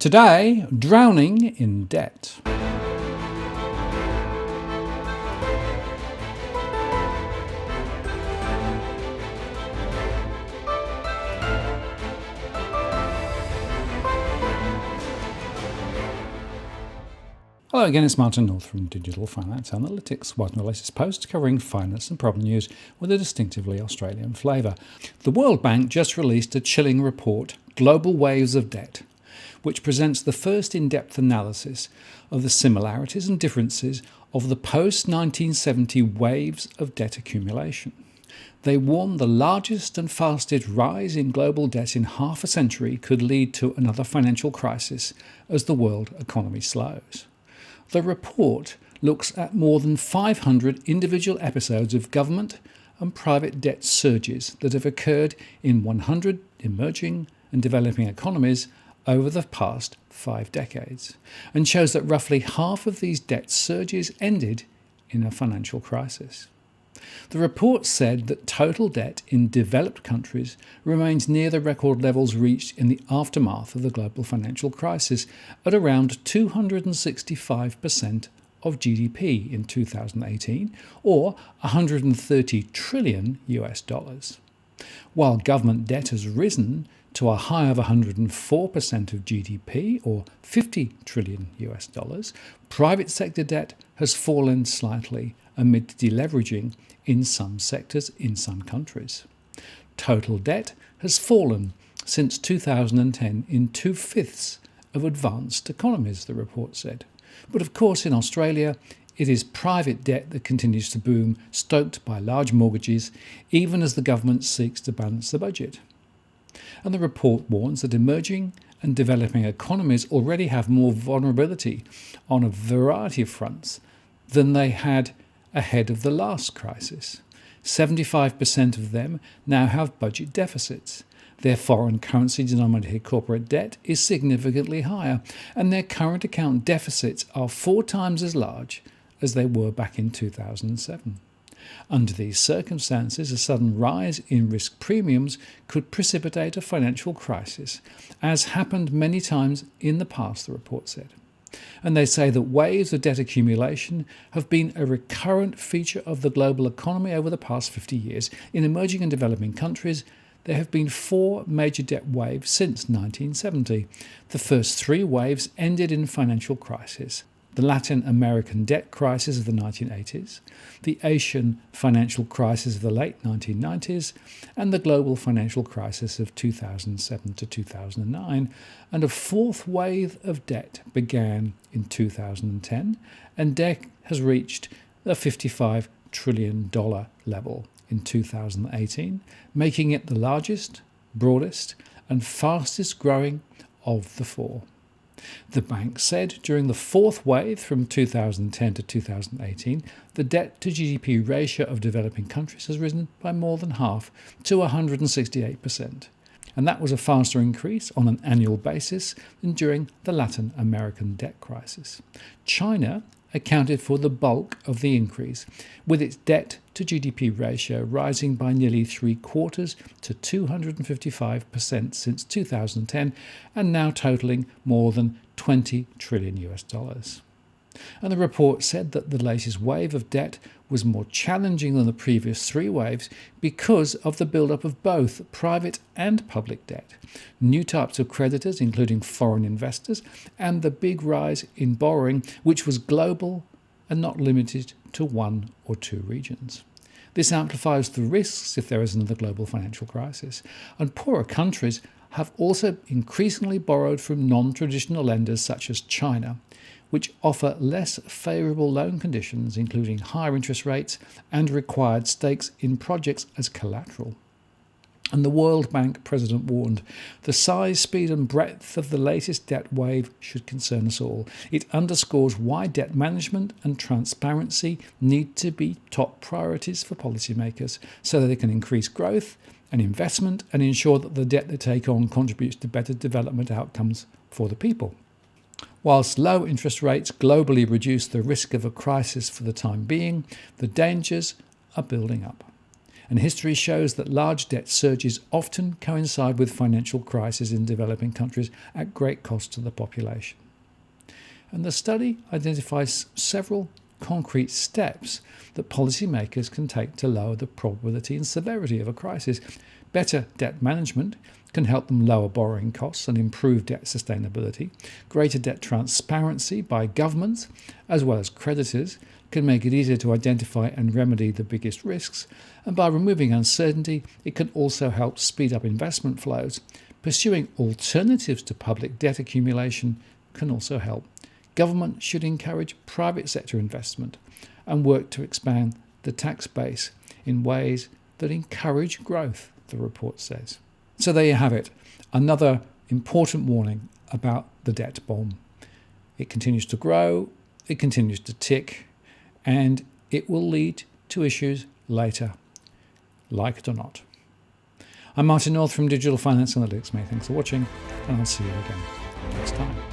Today, drowning in debt. Hello again, it's Martin North from Digital Finance Analytics, one of the latest posts covering finance and problem news with a distinctively Australian flavour. The World Bank just released a chilling report, Global Waves of Debt, which presents the first in-depth analysis of the similarities and differences of the post-1970 waves of debt accumulation. They warn the largest and fastest rise in global debt in half a century could lead to another financial crisis as the world economy slows. The report looks at more than 500 individual episodes of government and private debt surges that have occurred in 100 emerging and developing economies over the past 5 decades, and shows that roughly half of these debt surges ended in a financial crisis. The report said that total debt in developed countries remains near the record levels reached in the aftermath of the global financial crisis at around 265% of GDP in 2018, or $130 trillion. While government debt has risen to a high of 104% of GDP, or $50 trillion, private sector debt has fallen slightly amid deleveraging in some sectors in some countries. Total debt has fallen since 2010 in 2/5 of advanced economies, the report said. But of course, in Australia, it is private debt that continues to boom, stoked by large mortgages, even as the government seeks to balance the budget. And the report warns that emerging and developing economies already have more vulnerability on a variety of fronts than they had ahead of the last crisis. 75% of them now have budget deficits. Their foreign currency denominated corporate debt is significantly higher, and their current account deficits are 4 times as large as they were back in 2007. Under these circumstances, a sudden rise in risk premiums could precipitate a financial crisis, as happened many times in the past, the report said. And they say that waves of debt accumulation have been a recurrent feature of the global economy over the past 50 years. In emerging and developing countries, there have been 4 major debt waves since 1970. The first 3 waves ended in financial crisis: the Latin American debt crisis of the 1980s, the Asian financial crisis of the late 1990s, and the global financial crisis of 2007 to 2009. And a 4th wave of debt began in 2010, and debt has reached the $55 trillion level in 2018, making it the largest, broadest, and fastest growing of the 4. The bank said during the 4th wave from 2010 to 2018, the debt to GDP ratio of developing countries has risen by more than half to 168%. And that was a faster increase on an annual basis than during the Latin American debt crisis. China accounted for the bulk of the increase, with its debt to GDP ratio rising by nearly 3/4 to 255% since 2010, and now totaling more than $20 trillion. And the report said that the latest wave of debt was more challenging than the previous 3 waves because of the build-up of both private and public debt, new types of creditors, including foreign investors, and the big rise in borrowing, which was global and not limited to 1 or 2 regions. This amplifies the risks if there is another global financial crisis. And poorer countries have also increasingly borrowed from non-traditional lenders such as China, which offer less favourable loan conditions, including higher interest rates and required stakes in projects as collateral. And the World Bank president warned, the size, speed and breadth of the latest debt wave should concern us all. It underscores why debt management and transparency need to be top priorities for policymakers so that they can increase growth and investment and ensure that the debt they take on contributes to better development outcomes for the people. Whilst low interest rates globally reduce the risk of a crisis for the time being, the dangers are building up. and history shows that large debt surges often coincide with financial crises in developing countries at great cost to the population. And the study identifies several concrete steps that policymakers can take to lower the probability and severity of a crisis. Better debt management can help them lower borrowing costs and improve debt sustainability. Greater debt transparency by governments as well as creditors can make it easier to identify and remedy the biggest risks. And by removing uncertainty, it can also help speed up investment flows. Pursuing alternatives to public debt accumulation can also help. Government should encourage private sector investment and work to expand the tax base in ways that encourage growth, the report says. So there you have it, another important warning about the debt bomb. It continues to grow, it continues to tick, and it will lead to issues later, like it or not. I'm Martin North from Digital Finance Analytics. Many thanks for watching, and I'll see you again next time.